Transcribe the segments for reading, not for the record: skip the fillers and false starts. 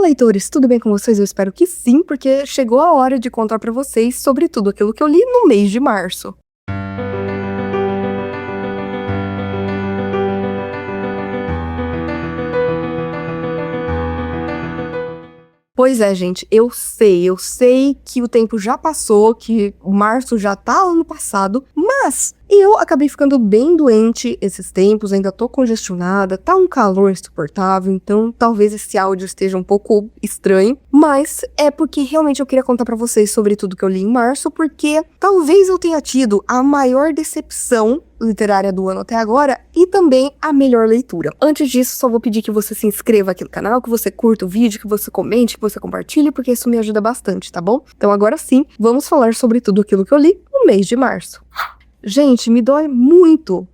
leitores, tudo bem com vocês? Eu espero que sim, porque chegou a hora de contar pra vocês sobre tudo aquilo que eu li no mês de março. Pois é, gente, eu sei que o tempo já passou, que o março já tá ano passado, mas eu acabei ficando bem doente esses tempos, ainda tô congestionada, tá um calor insuportável, então talvez esse áudio esteja um pouco estranho, mas é porque realmente eu queria contar pra vocês sobre tudo que eu li em março, porque talvez eu tenha tido a maior decepção literária do ano até agora e também a melhor leitura. Antes disso, só vou pedir que você se inscreva aqui no canal, que você curta o vídeo, que você comente, que você compartilhe, porque isso me ajuda bastante, tá bom? Então agora sim, vamos falar sobre tudo aquilo que eu li no mês de março. Gente, me dói muito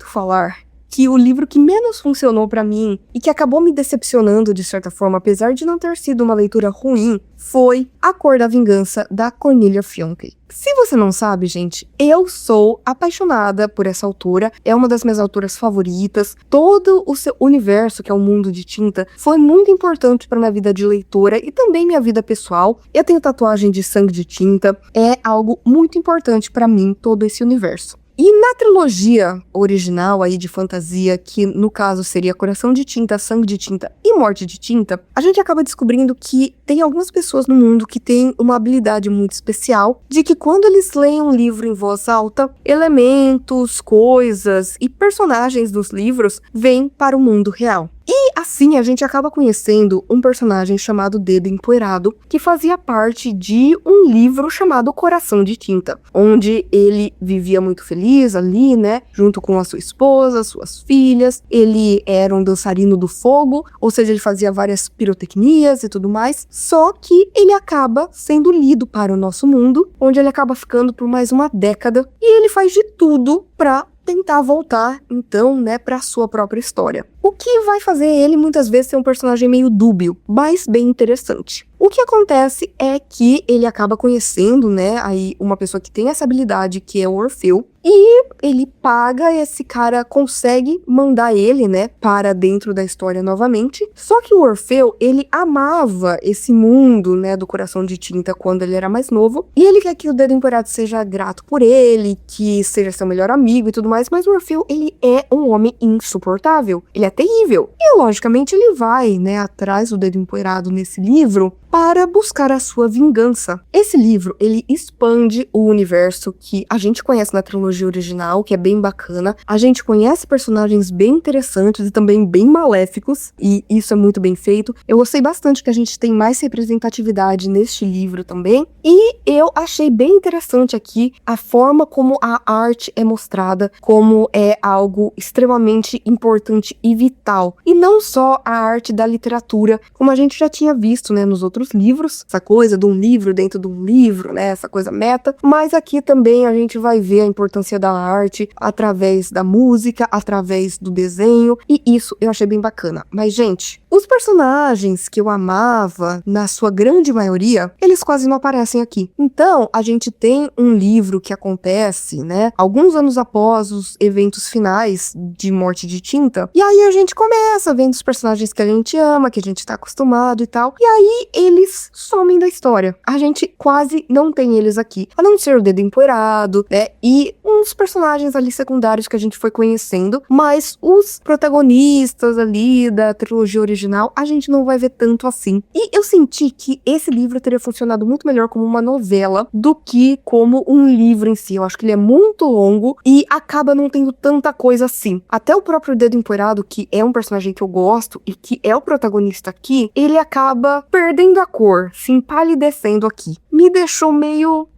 falar que o livro que menos funcionou pra mim e que acabou me decepcionando de certa forma, apesar de não ter sido uma leitura ruim, foi A Cor da Vingança, da Cornelia Funke. Se você não sabe, gente, eu sou apaixonada por essa autora, é uma das minhas autoras favoritas. Todo o seu universo, que é o mundo de tinta, foi muito importante para minha vida de leitora e também minha vida pessoal. Eu tenho tatuagem de sangue de tinta, é algo muito importante para mim, todo esse universo. E na trilogia original aí de fantasia, que no caso seria Coração de Tinta, Sangue de Tinta e Morte de Tinta, a gente acaba descobrindo que tem algumas pessoas no mundo que têm uma habilidade muito especial de que quando eles leem um livro em voz alta, elementos, coisas e personagens dos livros vêm para o mundo real. E assim a gente acaba conhecendo um personagem chamado Dedo Empoeirado, que fazia parte de um livro chamado Coração de Tinta, onde ele vivia muito feliz ali, né, junto com a sua esposa, suas filhas. Ele era um dançarino do fogo, ou seja, ele fazia várias pirotecnias e tudo mais, só que ele acaba sendo lido para o nosso mundo, onde ele acaba ficando por mais uma década, e ele faz de tudo pra tentar voltar, então, né, pra sua própria história. O que vai fazer ele, muitas vezes, ser um personagem meio dúbio, mas bem interessante. O que acontece é que ele acaba conhecendo, né, aí uma pessoa que tem essa habilidade, que é o Orfeu, e ele paga, esse cara consegue mandar ele, né, para dentro da história novamente. Só que o Orfeu, ele amava esse mundo, né, do Coração de Tinta quando ele era mais novo, e ele quer que o Dedo Empoeirado seja grato por ele, que seja seu melhor amigo e tudo mais, mas o Orfeu, ele é um homem insuportável, ele é terrível. E, logicamente, ele vai, né, atrás do Dedo Empoeirado nesse livro para buscar a sua vingança. Esse livro, ele expande o universo que a gente conhece na trilogia original, que é bem bacana. A gente conhece personagens bem interessantes e também bem maléficos, e isso é muito bem feito. Eu gostei bastante que a gente tem mais representatividade neste livro também, e eu achei bem interessante aqui a forma como a arte é mostrada, como é algo extremamente importante e vital. E não só a arte da literatura, como a gente já tinha visto, né, nos outros livros, essa coisa de um livro dentro de um livro, né, essa coisa meta, mas aqui também a gente vai ver a importância da arte através da música, através do desenho, e isso eu achei bem bacana. Mas, gente, os personagens que eu amava, na sua grande maioria, eles quase não aparecem aqui. Então, a gente tem um livro que acontece, né, alguns anos após os eventos finais de Morte de Tinta, e aí a gente começa vendo os personagens que a gente ama, que a gente tá acostumado e tal, e aí eles somem da história. A gente quase não tem eles aqui, a não ser o Dedo Empoeirado, né, e uns personagens ali secundários que a gente foi conhecendo, mas os protagonistas ali da trilogia original, a gente não vai ver tanto assim. E eu senti que esse livro teria funcionado muito melhor como uma novela do que como um livro em si. Eu acho que ele é muito longo e acaba não tendo tanta coisa assim. Até o próprio Dedo Empoeirado, que é um personagem que eu gosto e que é o protagonista aqui, ele acaba perdendo a cor, se empalidecendo aqui. Me deixou meio...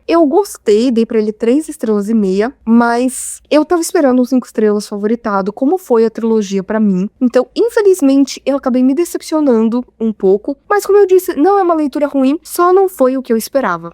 Eu gostei, dei pra ele 3,5 estrelas, mas eu tava esperando um 5 estrelas favoritado, como foi a trilogia pra mim. Então, infelizmente, eu acabei me decepcionando um pouco, mas como eu disse, não é uma leitura ruim, só não foi o que eu esperava.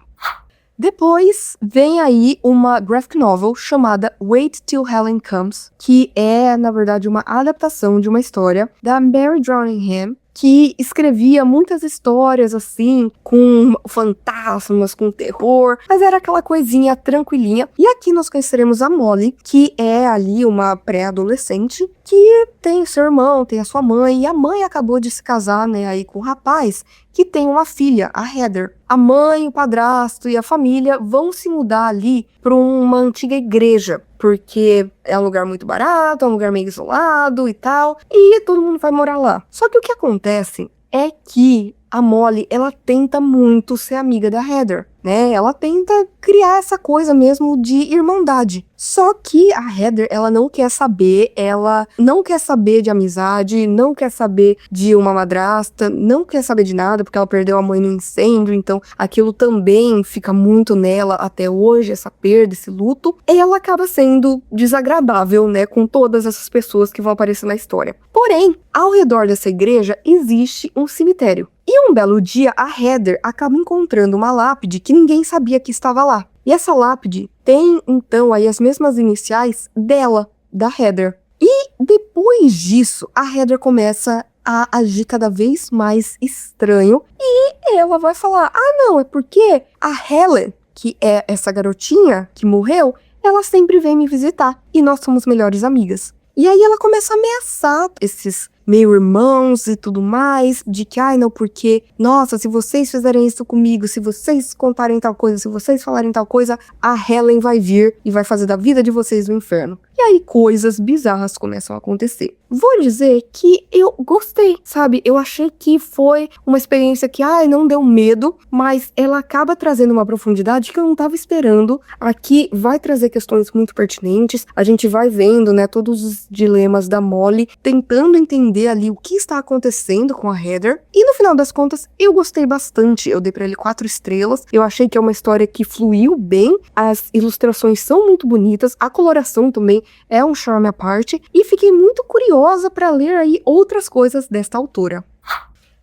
Depois vem aí uma graphic novel chamada Wait Till Helen Comes, que é, na verdade, uma adaptação de uma história da Mary Drawningham, que escrevia muitas histórias assim, com fantasmas, com terror, mas era aquela coisinha tranquilinha. E aqui nós conheceremos a Molly, que é ali uma pré-adolescente, que tem seu irmão, tem a sua mãe, e a mãe acabou de se casar, né, aí com um rapaz que tem uma filha, a Heather. A mãe, o padrasto e a família vão se mudar ali para uma antiga igreja, porque é um lugar muito barato, é um lugar meio isolado e tal, e todo mundo vai morar lá. Só que o que acontece é que a Molly, ela tenta muito ser amiga da Heather, né? Ela tenta criar essa coisa mesmo de irmandade. Só que a Heather, ela não quer saber de amizade, não quer saber de uma madrasta, não quer saber de nada, porque ela perdeu a mãe no incêndio, então aquilo também fica muito nela até hoje, essa perda, esse luto. E ela acaba sendo desagradável, né, com todas essas pessoas que vão aparecer na história. Porém, ao redor dessa igreja existe um cemitério. E um belo dia, a Heather acaba encontrando uma lápide que ninguém sabia que estava lá. E essa lápide tem, então, aí as mesmas iniciais dela, da Heather. E depois disso, a Heather começa a agir cada vez mais estranho. E ela vai falar, não, é porque a Helen, que é essa garotinha que morreu, ela sempre vem me visitar. E nós somos melhores amigas. E aí ela começa a ameaçar esses meio-irmãos e tudo mais, de que, não, porque, nossa, se vocês fizerem isso comigo, se vocês contarem tal coisa, se vocês falarem tal coisa, a Helen vai vir e vai fazer da vida de vocês um inferno. E aí coisas bizarras começam a acontecer. Vou dizer que eu gostei, sabe? Eu achei que foi uma experiência que, não deu medo, mas ela acaba trazendo uma profundidade que eu não tava esperando. Aqui vai trazer questões muito pertinentes, a gente vai vendo, né, todos os dilemas da Molly, tentando entender ali o que está acontecendo com a Heather. E no final das contas, eu gostei bastante. Eu dei pra ele 4 estrelas. Eu achei que é uma história que fluiu bem, as ilustrações são muito bonitas, a coloração também é um charme à parte, e fiquei muito curiosa para ler aí outras coisas desta autora.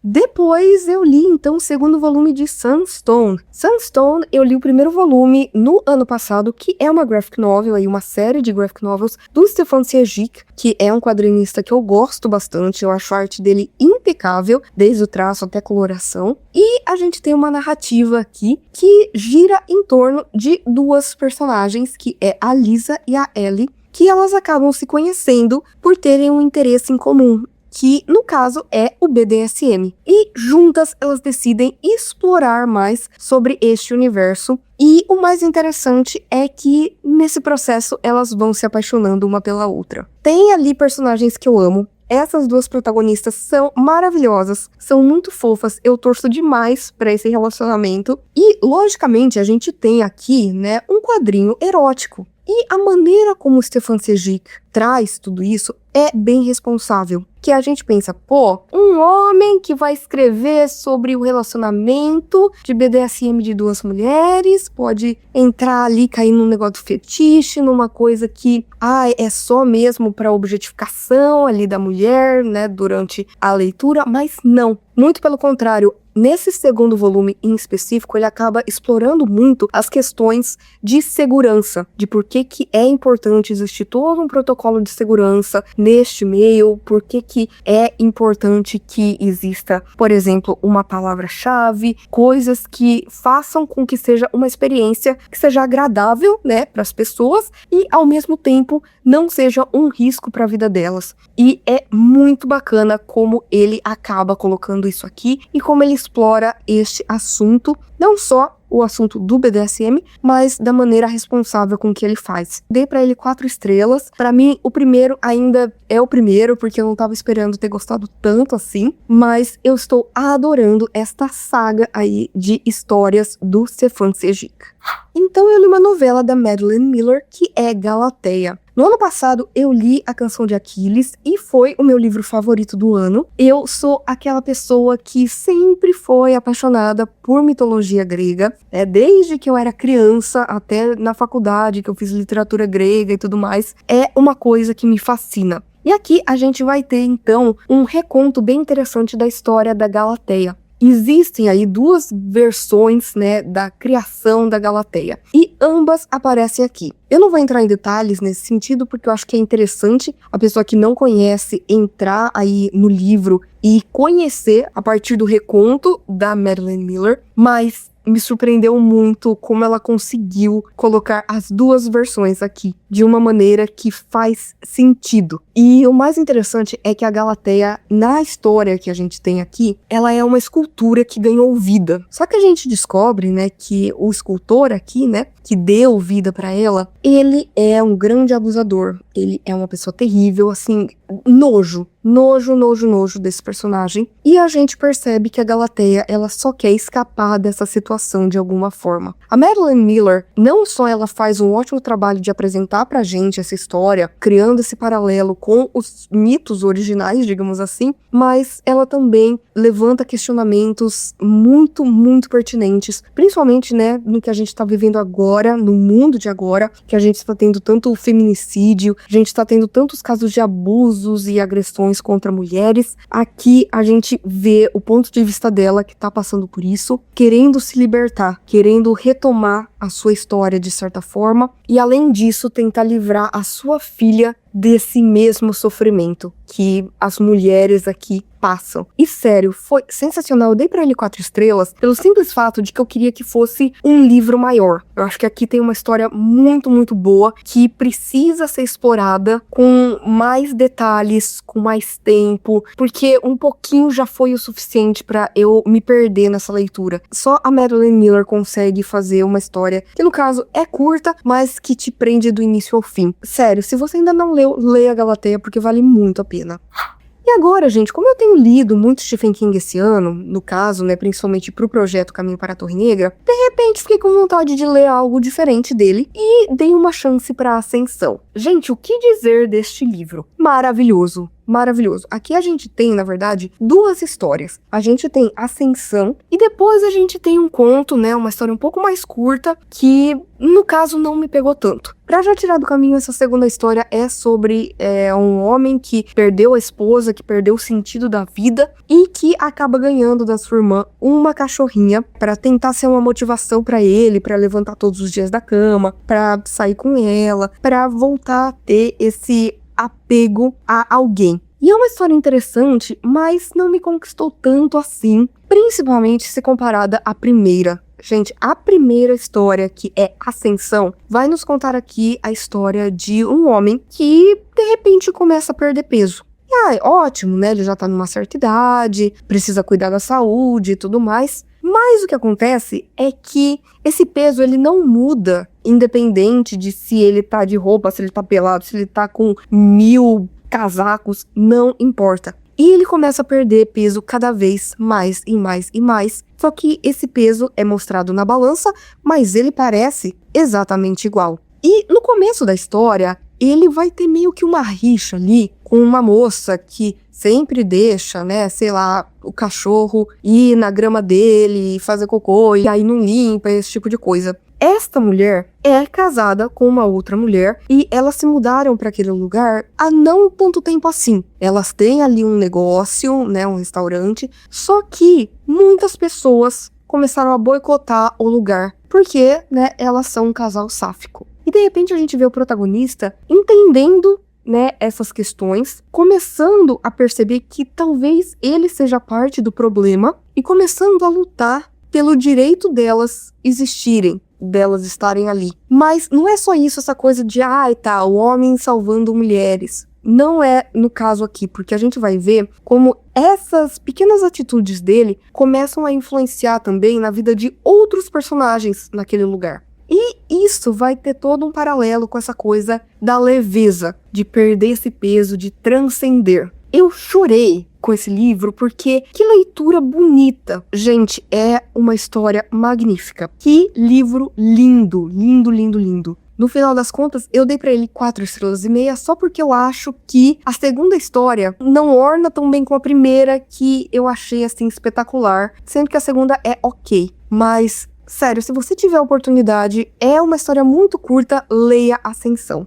Depois eu li, então, o segundo volume de Sunstone. Sunstone, eu li o primeiro volume no ano passado, que é uma graphic novel, aí uma série de graphic novels do Stefan Sejic, que é um quadrinista que eu gosto bastante, eu acho a arte dele impecável, desde o traço até a coloração. E a gente tem uma narrativa aqui que gira em torno de 2 personagens, que é a Lisa e a Ellie, que elas acabam se conhecendo por terem um interesse em comum, que no caso é o BDSM. E juntas elas decidem explorar mais sobre este universo. E o mais interessante é que nesse processo elas vão se apaixonando uma pela outra. Tem ali personagens que eu amo. Essas 2 protagonistas são maravilhosas, são muito fofas, eu torço demais pra esse relacionamento. E, logicamente, a gente tem aqui, né, um quadrinho erótico. E a maneira como o Stefan Sejic traz tudo isso é bem responsável. Que a gente pensa, um homem que vai escrever sobre o relacionamento de BDSM de 2 mulheres, pode entrar ali, cair num negócio de fetiche, numa coisa que, é só mesmo pra objetificação ali da mulher, né, durante a leitura, mas não. Muito pelo contrário, nesse segundo volume em específico, ele acaba explorando muito as questões de segurança, de por que é importante existir todo um protocolo de segurança neste meio, por que é importante que exista, por exemplo, uma palavra-chave, coisas que façam com que seja uma experiência que seja agradável, né, para as pessoas e, ao mesmo tempo, não seja um risco para a vida delas. E é muito bacana como ele acaba colocando isso aqui e como ele explora este assunto, não só o assunto do BDSM, mas da maneira responsável com que ele faz. Dei pra ele 4 estrelas. Pra mim, o primeiro ainda é o primeiro, porque eu não tava esperando ter gostado tanto assim, mas eu estou adorando esta saga aí de histórias do Stefan Sejic. Então eu li uma novela da Madeline Miller, que é Galateia. No ano passado, eu li A Canção de Aquiles e foi o meu livro favorito do ano. Eu sou aquela pessoa que sempre foi apaixonada por mitologia grega, desde que eu era criança até na faculdade, que eu fiz literatura grega e tudo mais. É uma coisa que me fascina. E aqui a gente vai ter, então, um reconto bem interessante da história da Galateia. Existem aí duas versões, né, da criação da Galateia, e ambas aparecem aqui. Eu não vou entrar em detalhes nesse sentido, porque eu acho que é interessante a pessoa que não conhece entrar aí no livro e conhecer a partir do reconto da Madeline Miller, mas me surpreendeu muito como ela conseguiu colocar as duas versões aqui de uma maneira que faz sentido. E o mais interessante é que a Galateia, na história que a gente tem aqui, ela é uma escultura que ganhou vida. Só que a gente descobre, né, que o escultor aqui, né, que deu vida pra ela, ele é um grande abusador. Ele é uma pessoa terrível, assim, nojo desse personagem. E a gente percebe que a Galateia, ela só quer escapar dessa situação de alguma forma. A Madeline Miller, não só ela faz um ótimo trabalho de apresentar pra gente essa história, criando esse paralelo com os mitos originais, digamos assim, mas ela também levanta questionamentos muito, muito pertinentes, principalmente, né, no que a gente tá vivendo agora, no mundo de agora, que a gente está tendo tanto feminicídio, a gente está tendo tantos casos de abusos e agressões contra mulheres. Aqui a gente vê o ponto de vista dela, que tá passando por isso, querendo se libertar, querendo retomar a sua história de certa forma, e além disso tentar livrar a sua filha desse mesmo sofrimento que as mulheres aqui passam. E sério, foi sensacional. Eu dei pra ele 4 estrelas pelo simples fato de que eu queria que fosse um livro maior. Eu acho que aqui tem uma história muito, muito boa que precisa ser explorada com mais detalhes, com mais tempo, porque um pouquinho já foi o suficiente pra eu me perder nessa leitura. Só a Madeline Miller consegue fazer uma história que, no caso, é curta, mas que te prende do início ao fim. Sério, se você ainda não leu, leia a Galateia, porque vale muito a pena. E agora, gente, como eu tenho lido muito Stephen King esse ano, no caso, né, principalmente pro projeto Caminho para a Torre Negra, de repente fiquei com vontade de ler algo diferente dele e dei uma chance pra Ascensão. Gente, o que dizer deste livro? Maravilhoso. Maravilhoso. Aqui a gente tem, na verdade, duas histórias. A gente tem Ascensão e depois a gente tem um conto, né, uma história um pouco mais curta que, no caso, não me pegou tanto. Pra já tirar do caminho, essa segunda história é sobre um homem que perdeu a esposa, que perdeu o sentido da vida e que acaba ganhando da sua irmã uma cachorrinha pra tentar ser uma motivação pra ele, pra levantar todos os dias da cama, pra sair com ela, pra voltar a ter esse apego a alguém. E é uma história interessante, mas não me conquistou tanto assim, principalmente se comparada à primeira. Gente, a primeira história, que é Ascensão, vai nos contar aqui a história de um homem que, de repente, começa a perder peso. E ótimo, né? Ele já tá numa certa idade, precisa cuidar da saúde e tudo mais. Mas o que acontece é que esse peso, ele não muda, independente de se ele tá de roupa, se ele tá pelado, se ele tá com 1000 casacos, não importa. E ele começa a perder peso cada vez mais e mais e mais. Só que esse peso é mostrado na balança, mas ele parece exatamente igual. E no começo da história, ele vai ter meio que uma rixa ali com uma moça que sempre deixa, né, sei lá, o cachorro ir na grama dele, fazer cocô, e aí não limpa, esse tipo de coisa. Esta mulher é casada com uma outra mulher e elas se mudaram para aquele lugar há não tanto tempo assim. Elas têm ali um negócio, né, um restaurante, só que muitas pessoas começaram a boicotar o lugar porque, né, elas são um casal sáfico. E de repente a gente vê o protagonista entendendo, né, essas questões, começando a perceber que talvez ele seja parte do problema e começando a lutar pelo direito delas existirem, delas estarem ali. Mas não é só isso, essa coisa de, o homem salvando mulheres. Não é no caso aqui, porque a gente vai ver como essas pequenas atitudes dele começam a influenciar também na vida de outros personagens naquele lugar. E isso vai ter todo um paralelo com essa coisa da leveza, de perder esse peso, de transcender. Eu chorei com esse livro porque que leitura bonita. Gente, é uma história magnífica. Que livro lindo, lindo, lindo, lindo. No final das contas, eu dei pra ele 4,5 estrelas só porque eu acho que a segunda história não orna tão bem como a primeira, que eu achei, assim, espetacular. Sendo que a segunda é ok. Mas, sério, se você tiver a oportunidade, é uma história muito curta, leia Ascensão.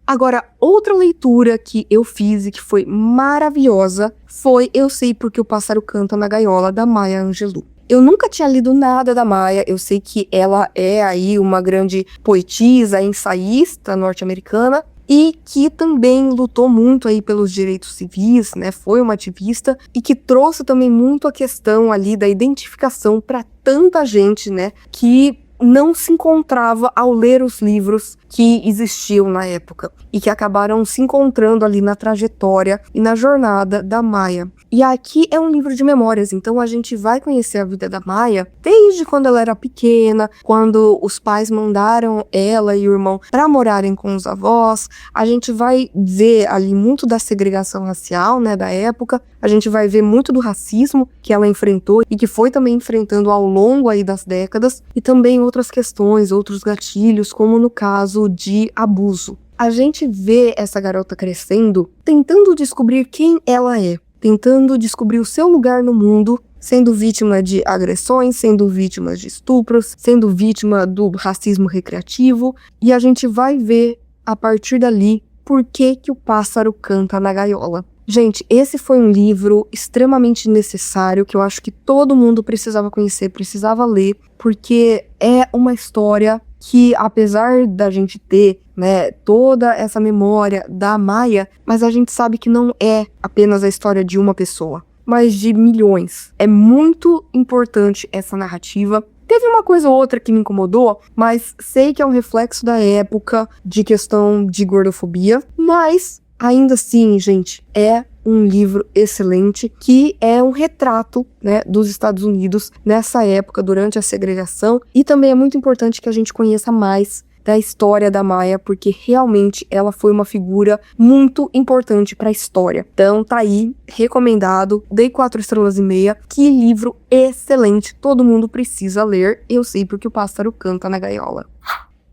Agora, outra leitura que eu fiz e que foi maravilhosa foi Eu Sei Porque o Pássaro Canta na Gaiola, da Maya Angelou. Eu nunca tinha lido nada da Maya, eu sei que ela é aí uma grande poetisa, ensaísta norte-americana, e que também lutou muito aí pelos direitos civis, né? Foi uma ativista e que trouxe também muito a questão ali da identificação para tanta gente, né? Que não se encontrava ao ler os livros que existiam na época e que acabaram se encontrando ali na trajetória e na jornada da Maya. E aqui é um livro de memórias, então a gente vai conhecer a vida da Maya desde quando ela era pequena, quando os pais mandaram ela e o irmão para morarem com os avós. A gente vai ver ali muito da segregação racial, né, da época. A gente vai ver muito do racismo que ela enfrentou e que foi também enfrentando ao longo aí das décadas, e também outras questões, outros gatilhos, como no caso de abuso. A gente vê essa garota crescendo, tentando descobrir quem ela é, tentando descobrir o seu lugar no mundo, sendo vítima de agressões, sendo vítima de estupros, sendo vítima do racismo recreativo, e a gente vai ver, a partir dali, por que o pássaro canta na gaiola. Gente, esse foi um livro extremamente necessário, que eu acho que todo mundo precisava conhecer, precisava ler, porque é uma história que, apesar da gente ter, né, toda essa memória da Maya, mas a gente sabe que não é apenas a história de uma pessoa, mas de milhões. É muito importante essa narrativa. Teve uma coisa ou outra que me incomodou, mas sei que é um reflexo da época, de questão de gordofobia, mas ainda assim, gente, é um livro excelente, que é um retrato, né, dos Estados Unidos nessa época, durante a segregação, e também é muito importante que a gente conheça mais da história da Maya, porque realmente ela foi uma figura muito importante para a história. Então tá aí, recomendado, dei 4 estrelas e meia, que livro excelente, todo mundo precisa ler. Eu Sei Porque o Pássaro Canta na Gaiola.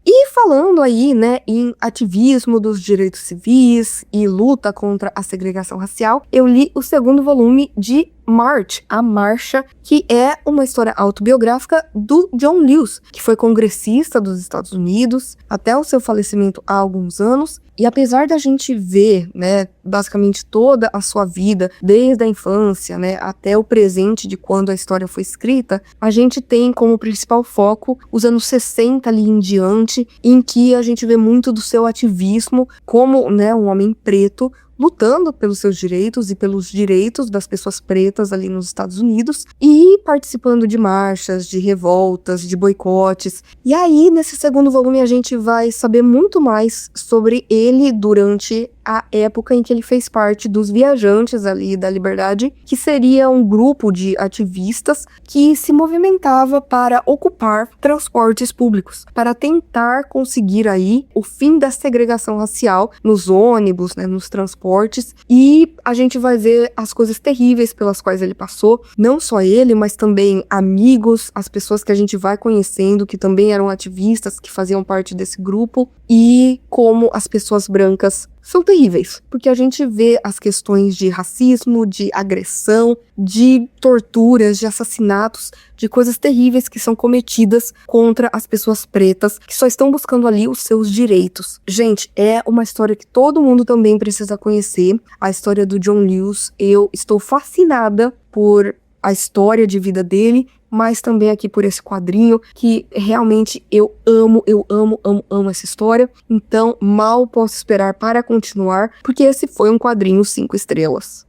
E falando aí, né, em ativismo dos direitos civis e luta contra a segregação racial, eu li o 2º volume de March, A Marcha, que é uma história autobiográfica do John Lewis, que foi congressista dos Estados Unidos até o seu falecimento há alguns anos. E apesar da gente ver, né, basicamente toda a sua vida, desde a infância, né, até o presente de quando a história foi escrita, a gente tem como principal foco os anos 60 ali em diante, em que a gente vê muito do seu ativismo como, né, um homem preto, lutando pelos seus direitos e pelos direitos das pessoas pretas ali nos Estados Unidos e participando de marchas, de revoltas, de boicotes. E aí, nesse 2º volume, a gente vai saber muito mais sobre ele durante a época em que ele fez parte dos Viajantes ali da Liberdade, que seria um grupo de ativistas que se movimentava para ocupar transportes públicos, para tentar conseguir aí o fim da segregação racial nos ônibus, né, nos transportes. E a gente vai ver as coisas terríveis pelas quais ele passou, não só ele, mas também amigos, as pessoas que a gente vai conhecendo, que também eram ativistas, que faziam parte desse grupo, e como as pessoas brancas são terríveis, porque a gente vê as questões de racismo, de agressão, de torturas, de assassinatos, de coisas terríveis que são cometidas contra as pessoas pretas, que só estão buscando ali os seus direitos. Gente, é uma história que todo mundo também precisa conhecer, a história do John Lewis. Eu estou fascinada por a história de vida dele, mas também aqui por esse quadrinho, que realmente eu amo essa história. Então, mal posso esperar para continuar, porque esse foi um quadrinho 5 estrelas.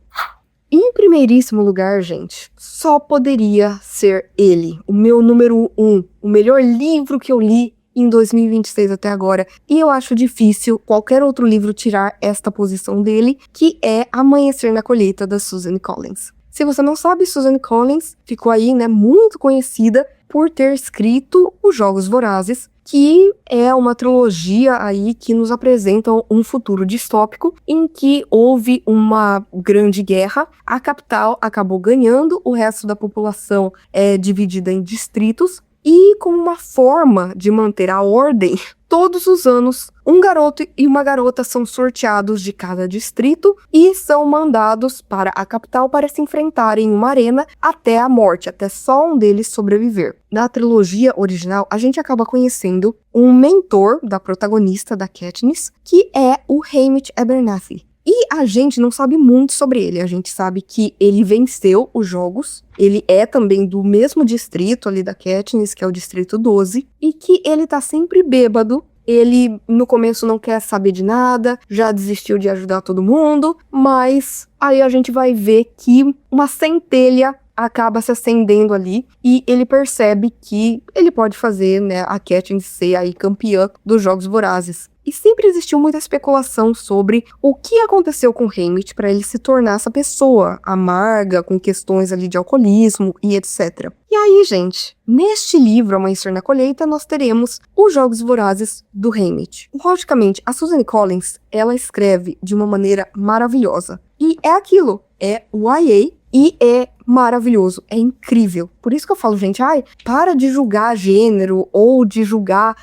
Em primeiríssimo lugar, gente, só poderia ser ele, o meu número 1, o melhor livro que eu li em 2026 até agora, e eu acho difícil qualquer outro livro tirar esta posição dele, que é Amanhecer na Colheita, da Suzanne Collins. Se você não sabe, Suzanne Collins ficou aí, né, muito conhecida por ter escrito Os Jogos Vorazes, que é uma trilogia aí que nos apresenta um futuro distópico em que houve uma grande guerra, a capital acabou ganhando, o resto da população é dividida em distritos, e como uma forma de manter a ordem todos os anos, um garoto e uma garota são sorteados de cada distrito e são mandados para a capital para se enfrentarem em uma arena até a morte, até só um deles sobreviver. Na trilogia original, a gente acaba conhecendo um mentor da protagonista, da Katniss, que é o Haymitch Abernathy. E a gente não sabe muito sobre ele, a gente sabe que ele venceu os jogos, ele é também do mesmo distrito ali da Katniss, que é o distrito 12, e que ele tá sempre bêbado. Ele, no começo, não quer saber de nada, já desistiu de ajudar todo mundo, mas aí a gente vai ver que uma centelha acaba se acendendo ali e ele percebe que ele pode fazer, né, a Katniss ser aí campeã dos Jogos Vorazes. E sempre existiu muita especulação sobre o que aconteceu com Haymitch para ele se tornar essa pessoa amarga, com questões ali de alcoolismo e etc. E aí, gente, neste livro, Amanhecer na Colheita, nós teremos os Jogos Vorazes do Haymitch. Logicamente, a Suzanne Collins, ela escreve de uma maneira maravilhosa. E é aquilo, é YA e é maravilhoso, é incrível. Por isso que eu falo, gente, para de julgar gênero ou de julgar,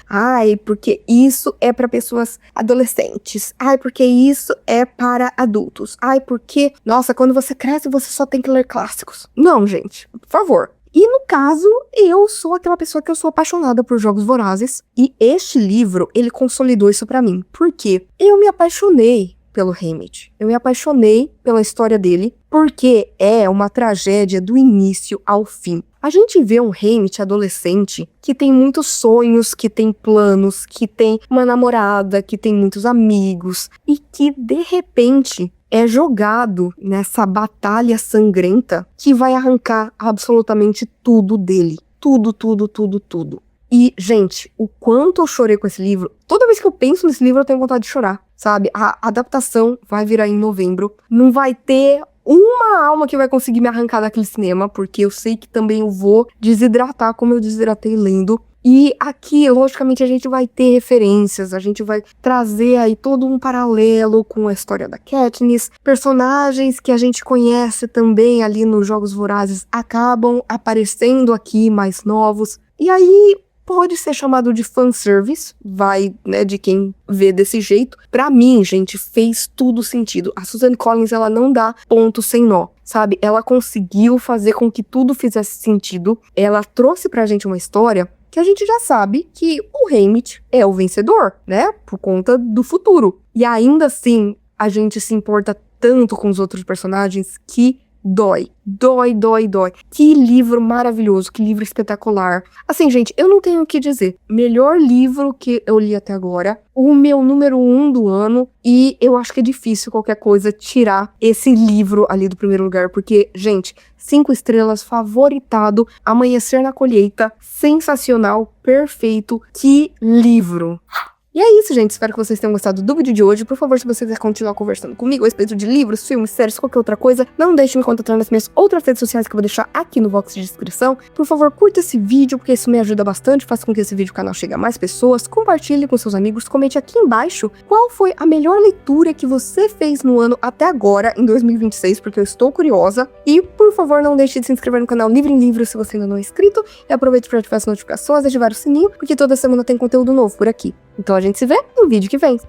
porque isso é para pessoas adolescentes, porque isso é para adultos, porque, nossa, quando você cresce você só tem que ler clássicos. Não, gente, por favor. E no caso, eu sou aquela pessoa que eu sou apaixonada por Jogos Vorazes e este livro, ele consolidou isso pra mim. Por quê? Eu me apaixonei pelo Haymitch. Eu me apaixonei pela história dele, porque é uma tragédia do início ao fim. A gente vê um Haymitch adolescente que tem muitos sonhos, que tem planos, que tem uma namorada, que tem muitos amigos, e que, de repente, é jogado nessa batalha sangrenta que vai arrancar absolutamente tudo dele. Tudo, tudo, tudo, tudo. E, gente, o quanto eu chorei com esse livro, toda vez que eu penso nesse livro eu tenho vontade de chorar, sabe? A adaptação vai virar em novembro, não vai ter uma alma que vai conseguir me arrancar daquele cinema, porque eu sei que também eu vou desidratar como eu desidratei lendo. E aqui, logicamente, a gente vai ter referências, a gente vai trazer aí todo um paralelo com a história da Katniss. Personagens que a gente conhece também ali nos Jogos Vorazes acabam aparecendo aqui, mais novos. E aí pode ser chamado de fanservice, vai, né, de quem vê desse jeito. Pra mim, gente, fez tudo sentido. A Suzanne Collins, ela não dá ponto sem nó, sabe? Ela conseguiu fazer com que tudo fizesse sentido. Ela trouxe pra gente uma história que a gente já sabe que o Haymitch é o vencedor, né? Por conta do futuro. E ainda assim, a gente se importa tanto com os outros personagens que dói. Dói, dói, dói. Que livro maravilhoso, que livro espetacular. Assim, gente, eu não tenho o que dizer. Melhor livro que eu li até agora. O meu número 1 do ano. E eu acho que é difícil qualquer coisa tirar esse livro ali do primeiro lugar. Porque, gente, 5 estrelas, favoritado. Amanhecer na Colheita. Sensacional, perfeito. Que livro. E é isso, gente. Espero que vocês tenham gostado do vídeo de hoje. Por favor, se você quiser continuar conversando comigo a respeito de livros, filmes, séries, qualquer outra coisa, não deixe de me contatar nas minhas outras redes sociais que eu vou deixar aqui no box de descrição. Por favor, curta esse vídeo, porque isso me ajuda bastante, faça com que esse vídeo canal chegue a mais pessoas, compartilhe com seus amigos, comente aqui embaixo qual foi a melhor leitura que você fez no ano até agora, em 2026, porque eu estou curiosa. E, por favor, não deixe de se inscrever no canal Livre em Livro se você ainda não é inscrito, e aproveite para ativar as notificações e ativar o sininho, porque toda semana tem conteúdo novo por aqui. Então a gente se vê no vídeo que vem.